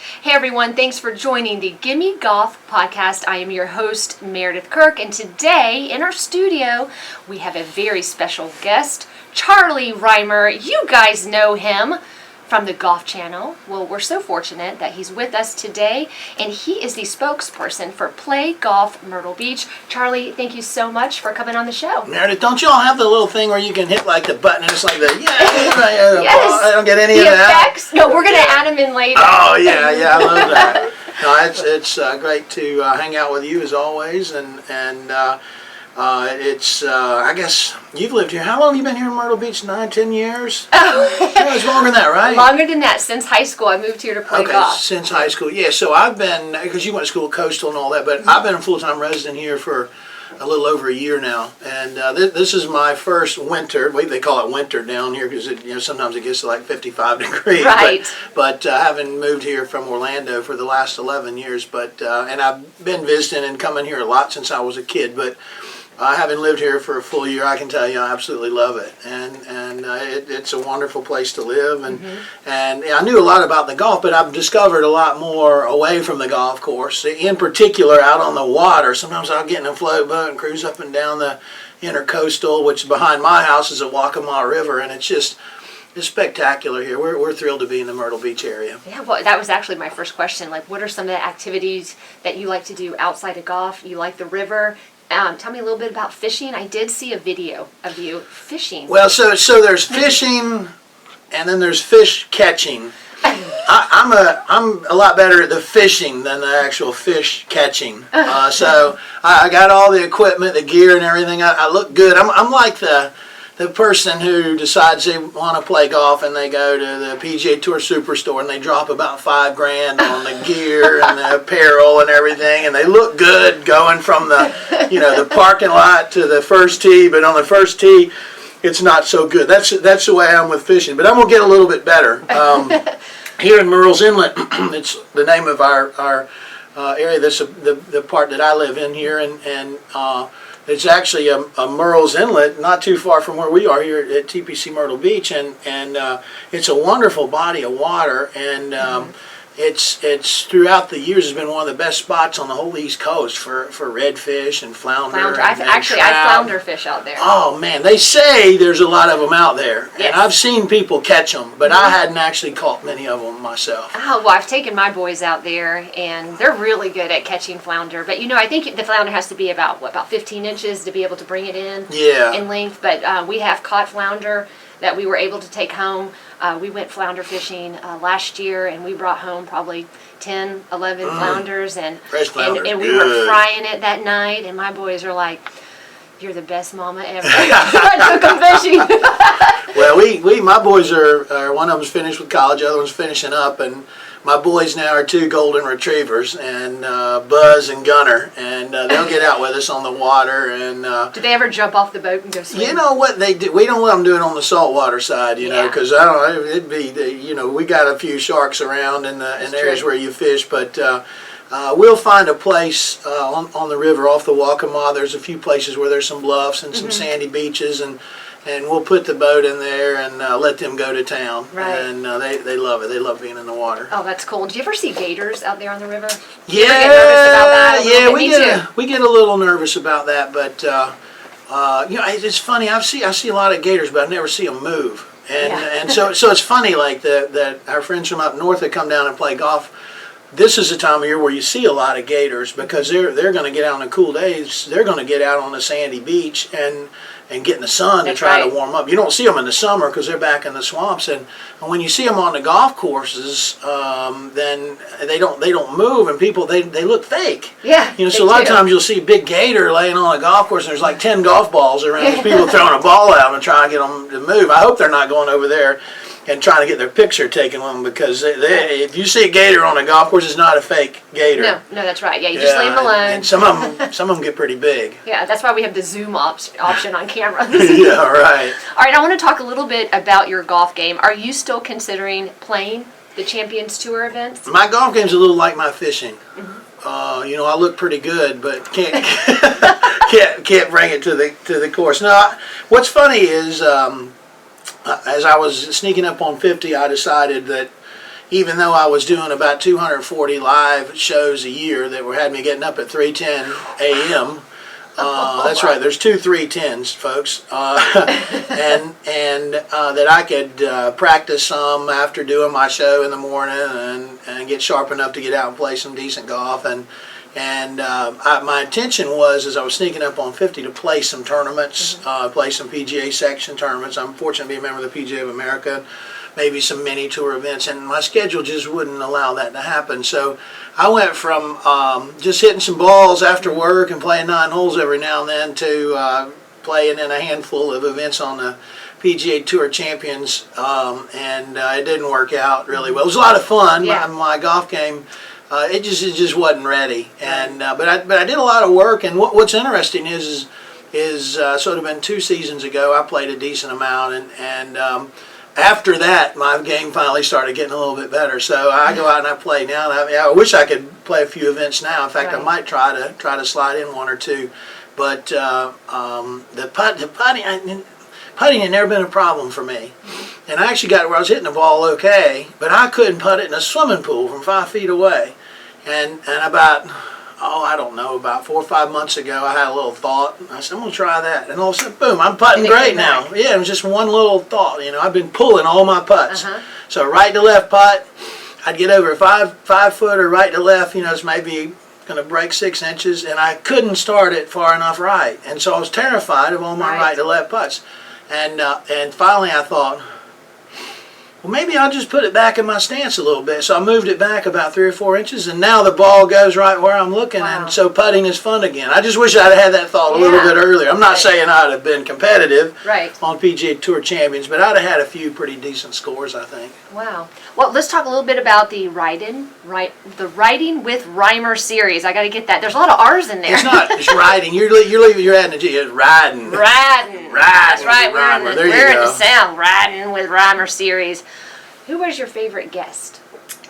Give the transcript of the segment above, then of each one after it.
Hey everyone, thanks for joining the Gimme Golf podcast. I am your host, Meredith Kirk, and today in our studio we have a very special guest, Charlie Rymer. You guys know him from the Golf Channel. Well, we're so fortunate that he's with us today, and he is the spokesperson for Play Golf Myrtle Beach. Charlie, thank you so much for coming on the show. Meredith, don't you all have the little thing where you can hit like the button and it's like the, Yes. I don't get any The of that. effects? No, we're going to add them in later. Oh, yeah, I love that. No, it's great to hang out with you as always, and it's, I guess, you've lived here. How long have you been here in Myrtle Beach? 9, 10 years? Oh. Yeah, it's longer than that, right? Longer than that. Since high school, I moved here to play golf. Since high school. Yeah, so I've been, because you went to school at Coastal and all that, but I've been a full-time resident here for a little over a year now, and this is my first winter. They call it winter down here because sometimes it gets to like 55 degrees. Right. But I haven't moved here from Orlando for the last 11 years. But and I've been visiting and coming here a lot since I was a kid. But having lived here for a full year, I can tell you I absolutely love it, and it's a wonderful place to live. And I knew a lot about the golf, but I've discovered a lot more away from the golf course. In particular, out on the water. Sometimes I'll get in a float boat and cruise up and down the intercoastal, which behind my house is a Waccamaw River, and it's spectacular here. We're thrilled to be in the Myrtle Beach area. Yeah, well, that was actually my first question. Like, what are some of the activities that you like to do outside of golf? You like the river. Tell me a little bit about fishing. I did see a video of you fishing. Well, so there's fishing, and then there's fish catching. I'm a lot better at the fishing than the actual fish catching. So I got all the equipment, the gear, and everything. I look good. I'm like the person who decides they want to play golf and they go to the PGA Tour Superstore and they drop about $5 grand on the gear and the apparel and everything, and they look good going from the the parking lot to the first tee, but on the first tee it's not so good. That's the way I'm with fishing, but I'm gonna get a little bit better. Here in Murrells Inlet, it's the name of our area. That's the part that I live in here, and it's actually a Murrells Inlet, not too far from where we are here at TPC Myrtle Beach, and it's a wonderful body of water, and it's throughout the years has been one of the best spots on the whole East Coast for redfish and flounder. I flounder fish out there. Oh man, they say there's a lot of them out there, yes. And I've seen people catch them, but I hadn't actually caught many of them myself. Oh, well, I've taken my boys out there, and they're really good at catching flounder. But I think the flounder has to be about 15 inches to be able to bring it in. Yeah. In length. But we have caught flounder that we were able to take home. We went flounder fishing last year, and we brought home probably 10, 11 flounders, and we were frying it that night, and my boys are like, "You're the best mama ever." I took them fishing. Well, my boys are one of them's finished with college, the other one's finishing up, and my boys now are 2 golden retrievers, and Buzz and Gunner, and they'll get out with us on the water. And do they ever jump off the boat and go swim? You know what they do? We don't let them do it on the saltwater side, because I don't know. It'd be we got a few sharks around in areas where you fish, but. We'll find a place on the river off the Waccamaw. There's a few places where there's some bluffs and some sandy beaches, and we'll put the boat in there and let them go to town. Right. And they love it. They love being in the water. Oh, that's cool. Do you ever see gators out there on the river? Yeah, you ever get nervous about that? we get a little nervous about that, but it's funny. I see a lot of gators, but I never see them move. And so it's funny, like that our friends from up north that come down and play golf. This is the time of year where you see a lot of gators because they're going to get out on the cool days. They're going to get out on the sandy beach and get in the sun to try to warm up. You don't see them in the summer because they're back in the swamps. And when you see them on the golf courses, then they don't move, and people they look fake. Yeah. So a lot of times you'll see a big gator laying on a golf course, and there's like 10 golf balls around. There's people throwing a ball at them and trying to get them to move. I hope they're not going over there and trying to get their picture taken on them, because if you see a gator on a golf course, it's not a fake gator. No, that's right. Yeah, you just leave them alone. And some of them get pretty big. Yeah, that's why we have the zoom option on camera. Yeah, right. All right, I want to talk a little bit about your golf game. Are you still considering playing the Champions Tour events? My golf game's a little like my fishing. I look pretty good, but can't bring it to the course. No, what's funny is as I was sneaking up on 50, I decided that even though I was doing about 240 live shows a year that had me getting up at 3:10 a.m. That's right. There's 2 3:10s, folks, and that I could practice some after doing my show in the morning and get sharp enough to get out and play some decent golf. And my intention was, as I was sneaking up on 50, to play some tournaments, play some PGA section tournaments. I'm fortunate to be a member of the PGA of America, maybe some mini tour events, and my schedule just wouldn't allow that to happen. So I went from just hitting some balls after work and playing 9 holes every now and then to playing in a handful of events on the PGA Tour Champions, and it didn't work out really well. It was a lot of fun. Yeah. My golf game, it just wasn't ready, and but I did a lot of work. And what's interesting is sort of been 2 seasons ago I played a decent amount, and after that, my game finally started getting a little bit better. So I go out and I play now. I wish I could play a few events now. In fact, I might try to slide in 1 or 2. But the putting had never been a problem for me. And I actually got to where I was hitting the ball okay, but I couldn't putt it in a swimming pool from 5 feet away. And about, I don't know, about 4 or 5 months ago, I had a little thought. I said, I'm going to try that. And all of a sudden, boom, I'm putting great now. Yeah, it was just one little thought. I've been pulling all my putts. So right to left putt, I'd get over a 5-footer right to left, it's maybe going to break 6 inches, and I couldn't start it far enough right. And so I was terrified of all my right to left putts. And finally I thought, well, maybe I'll just put it back in my stance a little bit. So I moved it back about 3 or 4 inches, and now the ball goes right where I'm looking, and so putting is fun again. I just wish I'd had that thought a little bit earlier. I'm not saying I'd have been competitive on PGA Tour Champions, but I'd have had a few pretty decent scores, I think. Wow. Well, let's talk a little bit about the Ridin with Rymer series. I got to get that. There's a lot of R's in there. It's not. It's riding. You're adding a G. It's riding. Ridin. That's right. Rymer. We're in the Sound. Ridin with Rymer series. Who was your favorite guest?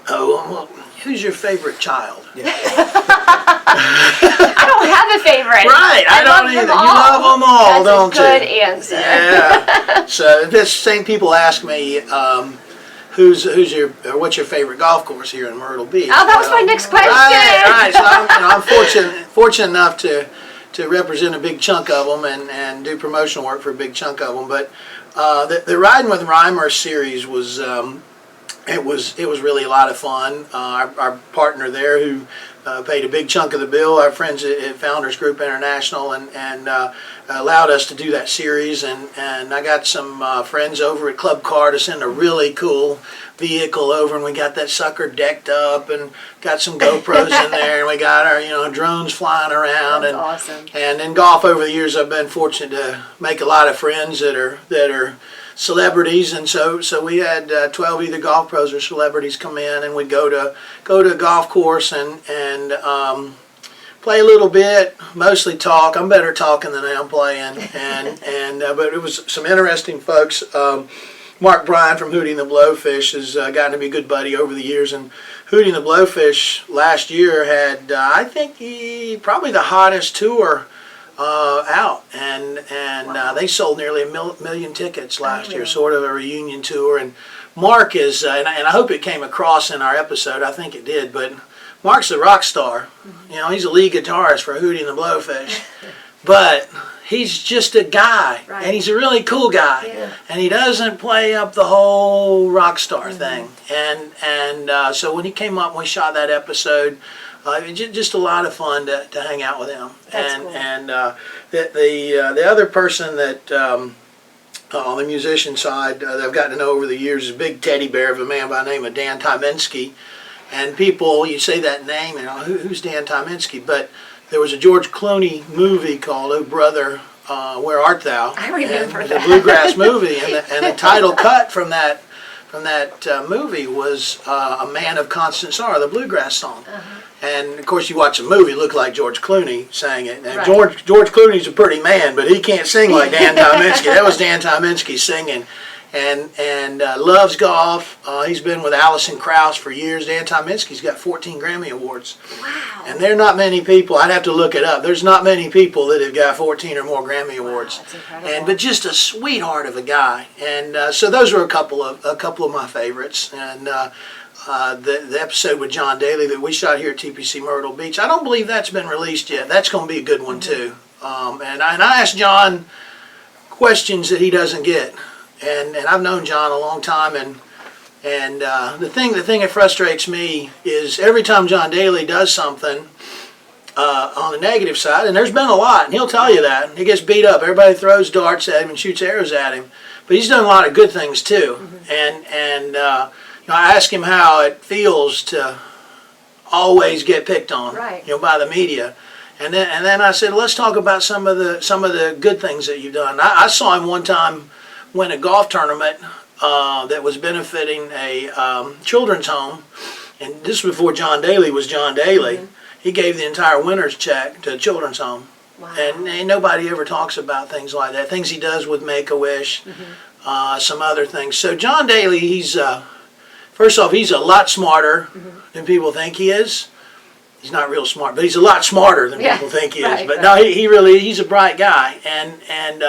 Oh, well, who's your favorite child? I don't have a favorite. Right, I don't either. You love them all, don't you? That's a good answer. Yeah. So the same people ask me, what's your favorite golf course here in Myrtle Beach? Oh, that was my next question. Right. So I'm fortunate enough to represent a big chunk of them and do promotional work for a big chunk of them. But the Ridin with Rymer series was it was really a lot of fun. Our partner there, who paid a big chunk of the bill, our friends at Founders Group International, and allowed us to do that series. And I got some friends over at Club Car to send a really cool vehicle over, and we got that sucker decked up and got some GoPros in there, and we got our drones flying around. That's and awesome. And in golf over the years, I've been fortunate to make a lot of friends that are celebrities, and so we had 12 either golf pros or celebrities come in, and we'd go to a golf course and play a little bit, mostly talk. I'm better talking than I am playing, and but it was some interesting folks. Mark Bryan from Hootie and the Blowfish has gotten to be a good buddy over the years, and Hootie and the Blowfish last year had I think probably the hottest tour out, and they sold nearly a million tickets last year, sort of a reunion tour. And Mark is, and I hope it came across in our episode, I think it did, but Mark's a rock star. He's a lead guitarist for Hootie and the Blowfish, but he's just a guy, and he's a really cool guy, and he doesn't play up the whole rock star thing. And so when he came up and we shot that episode, just a lot of fun to hang out with him. That's cool. And the other person that on the musician side that I've gotten to know over the years is a big teddy bear of a man by the name of Dan Tyminski. And people, you say that name, and who's Dan Tyminski? But there was a George Clooney movie called Oh Brother, Where Art Thou? I remember and that. The bluegrass movie, and the title cut from that movie was A Man of Constant Sorrow, the bluegrass song. And of course, you watch the movie, it looked like George Clooney sang it. And George Clooney's a pretty man, but he can't sing like Dan Tyminski. That was Dan Tyminski singing. And loves golf. He's been with Alison Krauss for years. Dan Tyminski's got 14 Grammy Awards. Wow. And there are not many people, I'd have to look it up, there's not many people that have got 14 or more Grammy Awards. That's incredible. But just a sweetheart of a guy. And so those were a couple of my favorites. And the episode with John Daly that we shot here at TPC Myrtle Beach. I don't believe that's been released yet. That's going to be a good one too. And I asked John questions that he doesn't get, and I've known John a long time, and the thing that frustrates me is every time John Daly does something on the negative side, and there's been a lot, and he'll tell you that, he gets beat up. Everybody throws darts at him and shoots arrows at him, but he's done a lot of good things too. And I ask him how it feels to always get picked on, by the media. And then I said, let's talk about some of the good things that you've done. I saw him one time win a golf tournament that was benefiting a children's home, and this was before John Daly was John Daly. He gave the entire winner's check to a children's home. Wow. And nobody ever talks about things like that. Things he does with Make-A-Wish, some other things. So John Daly, he's first off, he's a lot smarter than people think he is. He's not real smart, but he's a lot smarter than people think he is. But no, he's a bright guy, and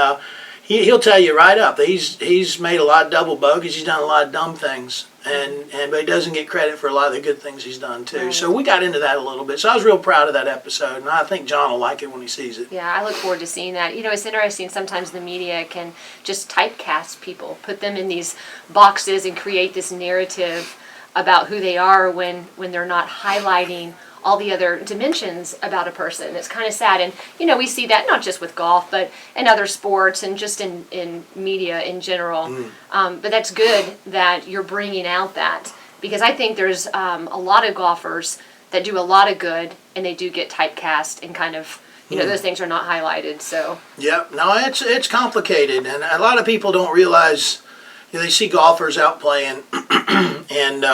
he'll tell you right up that he's made a lot of double bogeys. He's done a lot of dumb things, but he doesn't get credit for a lot of the good things he's done too. Right. So we got into that a little bit. So I was real proud of that episode, and I think John will like it when he sees it. Yeah, I look forward to seeing that. It's interesting. Sometimes the media can just typecast people, put them in these boxes, and create this narrative about who they are when they're not highlighting all the other dimensions about a person. It's kind of sad. And, we see that not just with golf, but in other sports and just in media in general. But that's good that you're bringing out that, because I think there's a lot of golfers that do a lot of good, and they do get typecast, and kind of, those things are not highlighted. So. Yep. No, it's complicated, and a lot of people don't realize, they see golfers out playing, and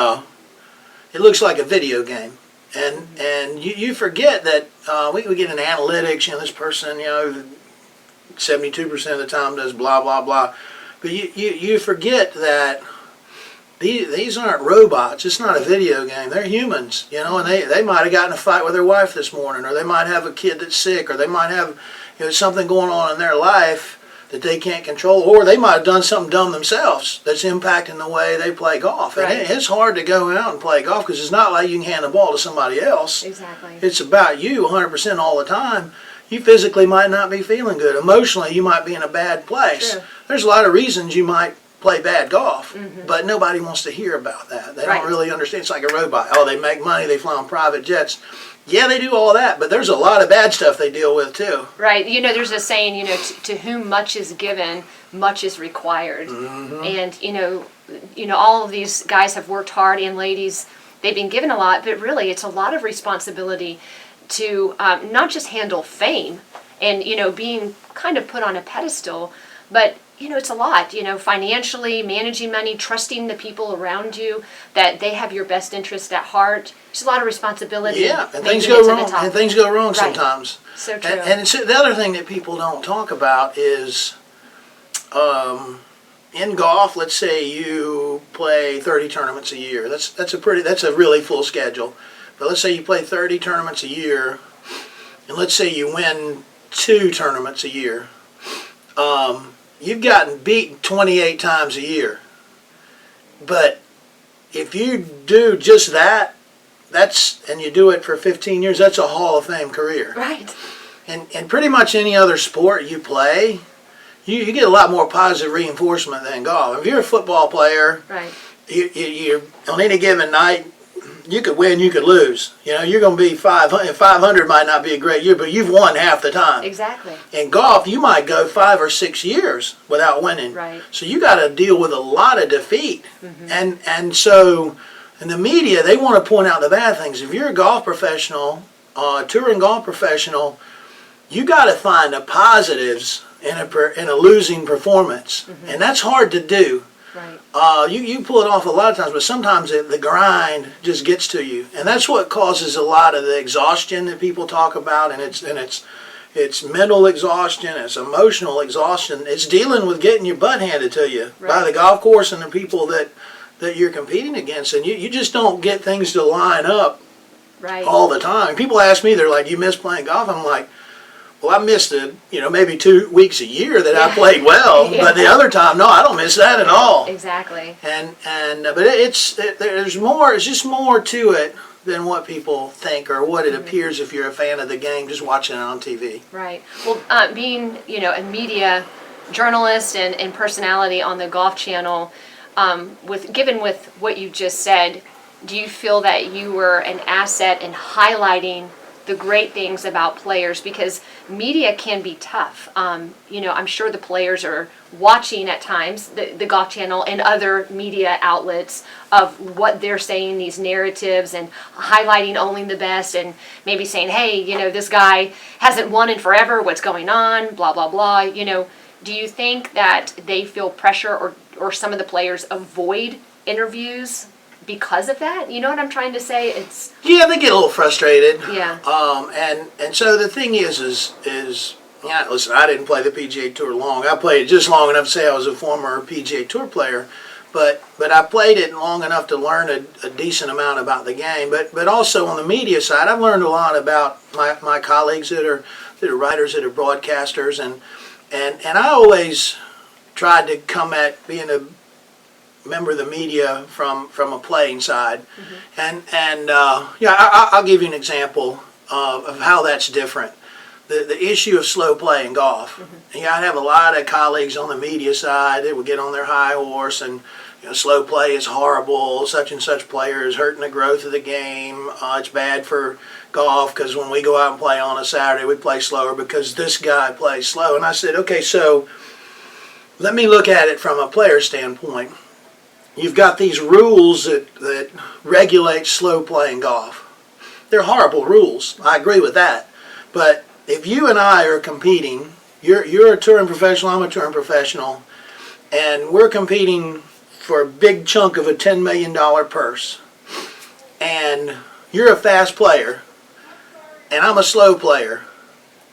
it looks like a video game. And you forget that we get in analytics, this person, 72% of the time does blah, blah, blah. But you forget that these aren't robots. It's not a video game. They're humans, and they might have gotten in a fight with their wife this morning, or they might have a kid that's sick, or they might have something going on in their life that they can't control, or they might have done something dumb themselves that's impacting the way they play golf. Right. And it's hard to go out and play golf, because it's not like you can hand the ball to somebody else. Exactly. It's about you 100% all the time. You physically might not be feeling good. Emotionally, you might be in a bad place. True. There's a lot of reasons you might play bad golf, but nobody wants to hear about that. They don't really understand. It's like a robot. Oh, they make money, they fly on private jets. Yeah, they do all that, but there's a lot of bad stuff they deal with too. Right. There's a saying, to whom much is given, much is required. And, all of these guys have worked hard, and ladies, they've been given a lot, but really it's a lot of responsibility to not just handle fame and, being kind of put on a pedestal, but it's a lot, financially, managing money, trusting the people around you, that they have your best interest at heart. It's a lot of responsibility. Yeah, and things go wrong, sometimes. So true. And the other thing that people don't talk about is, in golf, let's say you play 30 tournaments a year. That's a really full schedule. But let's say you play 30 tournaments a year, and let's say you win 2 tournaments a year. You've gotten beaten 28 times a year. But if you do just that, and you do it for 15 years, that's a Hall of Fame career. Right. And pretty much any other sport you play, you get a lot more positive reinforcement than golf. If you're a football player, you on any given night, you could win, you could lose. You're going to be 500. 500 might not be a great year, but you've won half the time. Exactly. In golf, you might go 5 or 6 years without winning. Right. So you got to deal with a lot of defeat. And so in the media, they want to point out the bad things. If you're a golf professional, touring golf professional, you got to find the positives in a losing performance. And that's hard to do. Right. You pull it off a lot of times, but sometimes the grind just gets to you, and that's what causes a lot of the exhaustion that people talk about. And it's mental exhaustion, it's emotional exhaustion. It's dealing with getting your butt handed to you by the golf course and the people that you're competing against, and you just don't get things to line up all the time. People ask me, they're like, "You miss playing golf?" I'm like, well, I missed maybe 2 weeks a year that I played well, but the other time, no, I don't miss that at all. Exactly. But there's more. It's just more to it than what people think or what it appears if you're a fan of the game just watching it on TV. Right. Well, being a media journalist and personality on the Golf Channel, given with what you just said, do you feel that you were an asset in highlighting the great things about players? Because media can be tough. I'm sure the players are watching at times the Golf Channel and other media outlets of what they're saying, these narratives, and highlighting only the best, and maybe saying, hey, this guy hasn't won in forever, what's going on, blah, blah, blah. Do you think that they feel pressure or some of the players avoid interviews because of that? You know what I'm trying to say? Yeah, they get a little frustrated. Yeah. And so the thing is listen, I didn't play the PGA Tour long. I played it just long enough to say I was a former PGA Tour player, but I played it long enough to learn a decent amount about the game. But also on the media side, I've learned a lot about my colleagues that are writers, that are broadcasters, and I always tried to come at being a member of the media from a playing side. I'll give you an example of how that's different. The issue of slow play in golf. I'd have a lot of colleagues on the media side that would get on their high horse and slow play is horrible, such and such player is hurting the growth of the game, it's bad for golf because when we go out and play on a Saturday we play slower because this guy plays slow. And I said, okay, so let me look at it from a player standpoint. You've got these rules that regulate slow play in golf. They're horrible rules. I agree with that. But if you and I are competing, you're a touring professional, I'm a touring professional, and we're competing for a big chunk of a $10 million purse, and you're a fast player, and I'm a slow player,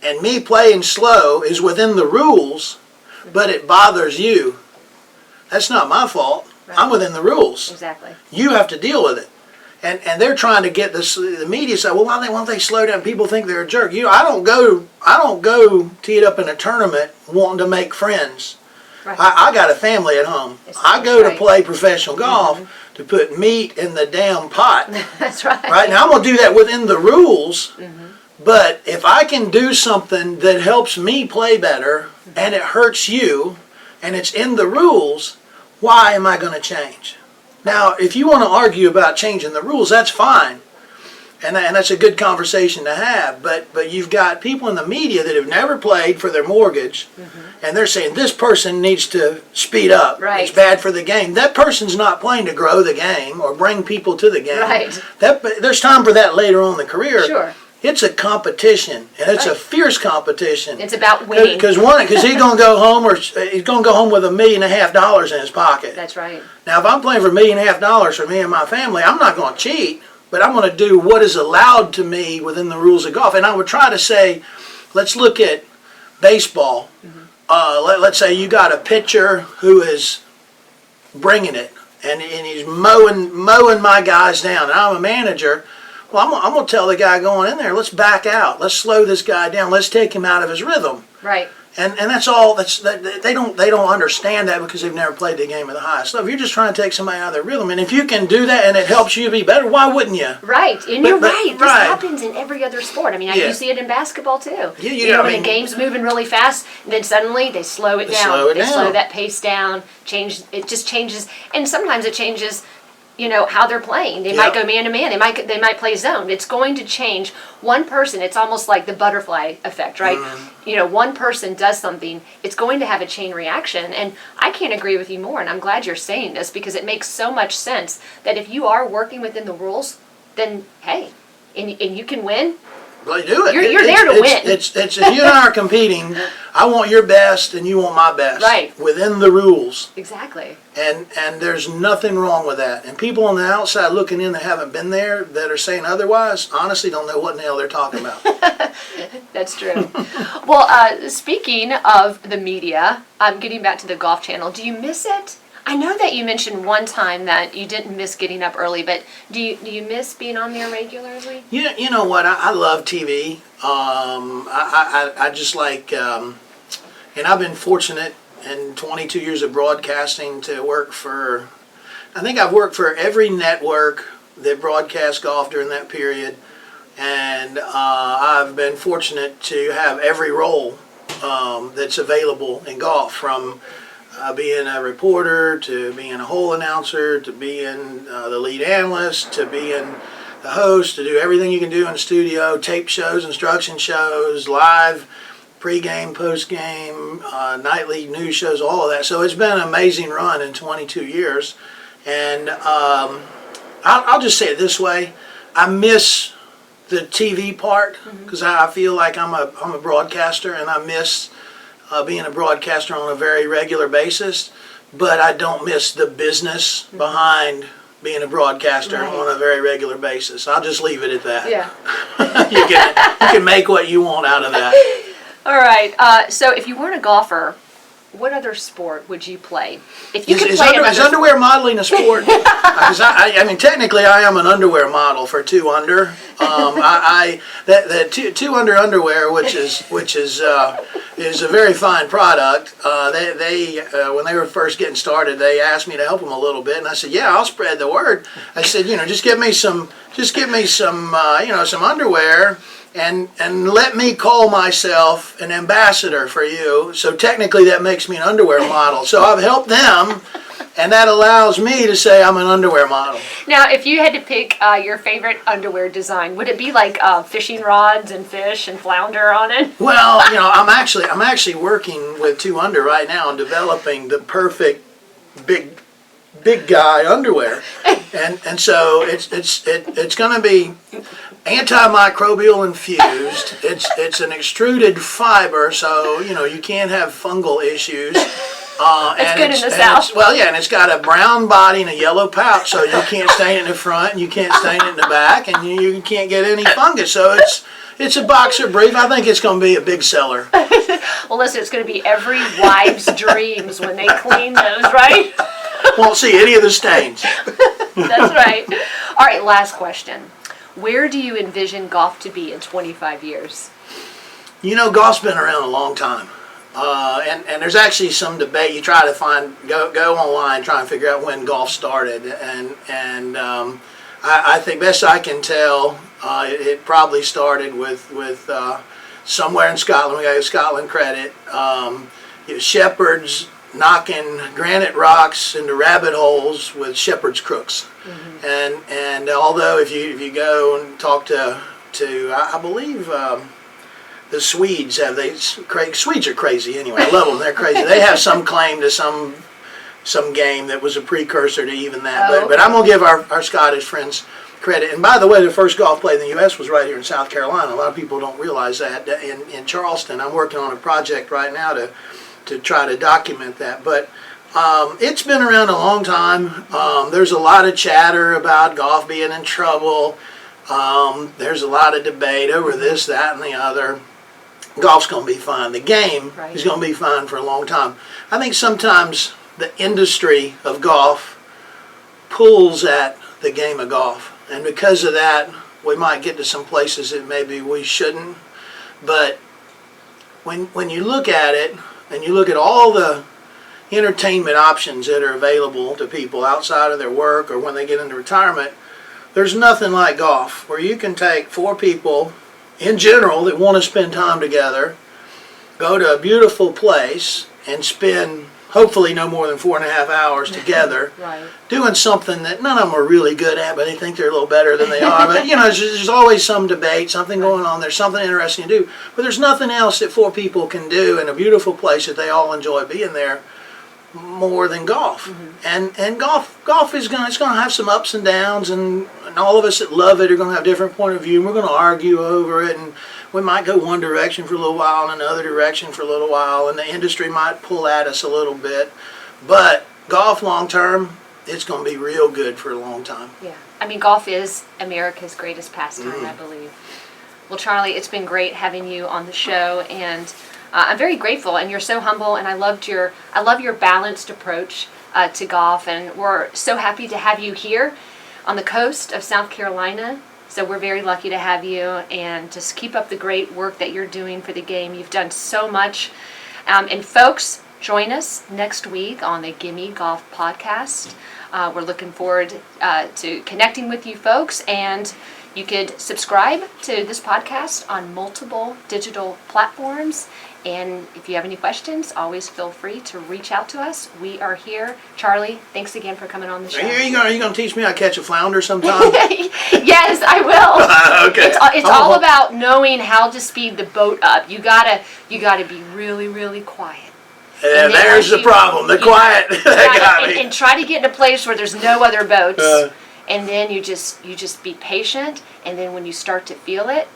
and me playing slow is within the rules, but it bothers you, that's not my fault. Right. I'm within the rules. Exactly. You have to deal with it. And they're trying to get the media say, well, why don't they slow down? People think they're a jerk. I don't go tee it up in a tournament wanting to make friends. Right. I got a family at home. I go to play professional golf to put meat in the damn pot. That's right. Right now I'm gonna do that within the rules. But if I can do something that helps me play better and it hurts you, and it's in the rules, why am I going to change? Now, if you want to argue about changing the rules, that's fine. And that's a good conversation to have. But you've got people in the media that have never played for their mortgage, and they're saying this person needs to speed up. Right. It's bad for the game. That person's not playing to grow the game or bring people to the game. Right. There's time for that later on in the career. Sure. It's a competition, and it's a fierce competition. It's about winning. Because he's going to go home, or he's going to go home with $1.5 million in his pocket. That's right. Now, if I'm playing for $1.5 million for me and my family, I'm not going to cheat, but I'm going to do what is allowed to me within the rules of golf. And I would try to say, let's look at baseball. Let's say you got a pitcher who is bringing it, and he's mowing my guys down, and I'm a manager. Well, I'm going to tell the guy going in there, let's back out. Let's slow this guy down. Let's take him out of his rhythm. Right. And that's all. They don't understand that because they've never played the game at the highest level. You're just trying to take somebody out of their rhythm. And if you can do that and it helps you be better, why wouldn't you? Right. And you're right. This happens in every other sport. I mean, you see it in basketball too. When the game's moving really fast, and then suddenly they slow it down. They slow that pace down. It just changes. And sometimes it changes how they're playing. They might go man to man. They might play zone. It's going to change. One person, it's almost like the butterfly effect, right? One person does something, it's going to have a chain reaction. And I can't agree with you more, and I'm glad you're saying this because it makes so much sense that if you are working within the rules, then hey, and you can win. Well, do it. You're there to win. It's if you and I are competing, I want your best and you want my best. Right. Within the rules. Exactly. And there's nothing wrong with that. And people on the outside looking in that haven't been there, that are saying otherwise, honestly don't know what in the hell they're talking about. That's true. Well, speaking of the media, I'm getting back to the Golf Channel. Do you miss it? I know that you mentioned one time that you didn't miss getting up early, but do you miss being on there regularly? You know what? I love TV. I just like, and I've been fortunate in 22 years of broadcasting to work for, I think I've worked for every network that broadcast golf during that period. And I've been fortunate to have every role that's available in golf, from being a reporter to being a hole announcer to being the lead analyst to being the host, to do everything you can do in the studio, tape shows, instruction shows, live, pre-game, post-game, nightly news shows, all of that. So it's been an amazing run in 22 years. And I'll just say it this way. I miss the TV part because I feel like I'm a broadcaster, and I miss being a broadcaster on a very regular basis, but I don't miss the business behind being a broadcaster on a very regular basis. I'll just leave it at that. Yeah. you can make what you want out of that. All right. So if you weren't a golfer, what other sport would you play? If you could play is underwear modeling a sport? Because I mean, technically, I am an underwear model for 2 Under. That 2 Under underwear, which is a very fine product. They when they were first getting started, they asked me to help them a little bit, and I said, yeah, I'll spread the word. I said, just give me some some underwear. And let me call myself an ambassador for you. So technically that makes me an underwear model. So I've helped them, and that allows me to say I'm an underwear model. Now, if you had to pick your favorite underwear design, would it be like fishing rods and fish and flounder on it? Well, I'm actually working with 2 Under right now on developing the perfect big guy underwear, and so it's going to be antimicrobial infused. It's an extruded fiber, so you can't have fungal issues. It's good in the South. And it's got a brown body and a yellow pouch, so you can't stain it in the front, and you can't stain it in the back, and you can't get any fungus. So it's a boxer brief. I think it's going to be a big seller. Well, listen, it's going to be every wife's dreams when they clean those, right? Won't see any of the stains. That's right. All right, last question. Where do you envision golf to be in 25 years? Golf's been around a long time. And there's actually some debate. You try to go online, try and figure out when golf started. And I think best I can tell, it probably started with somewhere in Scotland. We got to give Scotland credit. Shepherds knocking granite rocks into rabbit holes with shepherd's crooks. And although if you go and talk to I believe the Swedes Swedes are crazy anyway. I love them. They're crazy. They have some claim to some game that was a precursor to even that. But I'm gonna give our Scottish friends credit. And by the way, the first golf play in the U.S. was right here in South Carolina. A lot of people don't realize that. In Charleston, I'm working on a project right now to try to document that. But it's been around a long time. There's a lot of chatter about golf being in trouble. There's a lot of debate over this, that, and the other. Golf's going to be fine. The game is going to be fine for a long time. I think sometimes the industry of golf pulls at the game of golf. And because of that, we might get to some places that maybe we shouldn't. But when you look at it, and you look at all the entertainment options that are available to people outside of their work or when they get into retirement, there's nothing like golf, where you can take 4 people in general that want to spend time together, go to a beautiful place, and spend hopefully no more than 4.5 hours together doing something that none of them are really good at, but they think they're a little better than they are. But there's always some debate, something going on. There's something interesting to do, but there's nothing else that 4 people can do in a beautiful place that they all enjoy being there more than golf. And golf is going to have some ups and downs, and all of us that love it are going to have different point of view, and we're going to argue over it, and we might go one direction for a little while and another direction for a little while, and the industry might pull at us a little bit. But golf long term, it's going to be real good for a long time. Yeah. I mean, golf is America's greatest pastime, I believe. Well, Charlie, it's been great having you on the show, and I'm very grateful, and you're so humble, and I love your balanced approach to golf, and we're so happy to have you here on the coast of South Carolina. So we're very lucky to have you, and just keep up the great work that you're doing for the game. You've done so much. And folks, join us next week on the Gimme Golf podcast. We're looking forward to connecting with you folks, and you could subscribe to this podcast on multiple digital platforms. And if you have any questions, always feel free to reach out to us. We are here. Charlie, thanks again for coming on the show. Are you going to teach me how to catch a flounder sometime? Yes, I will. Okay. It's all about knowing how to speed the boat up. You gotta be really, really quiet. And there's the problem. The quiet. That got me. And try to get in a place where there's no other boats. And then you just be patient. And then when you start to feel it,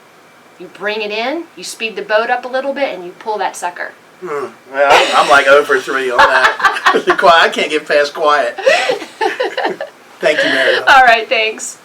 you bring it in, you speed the boat up a little bit, and you pull that sucker. Well, I'm like 0 for 3 on that. I can't get past quiet. Thank you, Meredith. All right, thanks.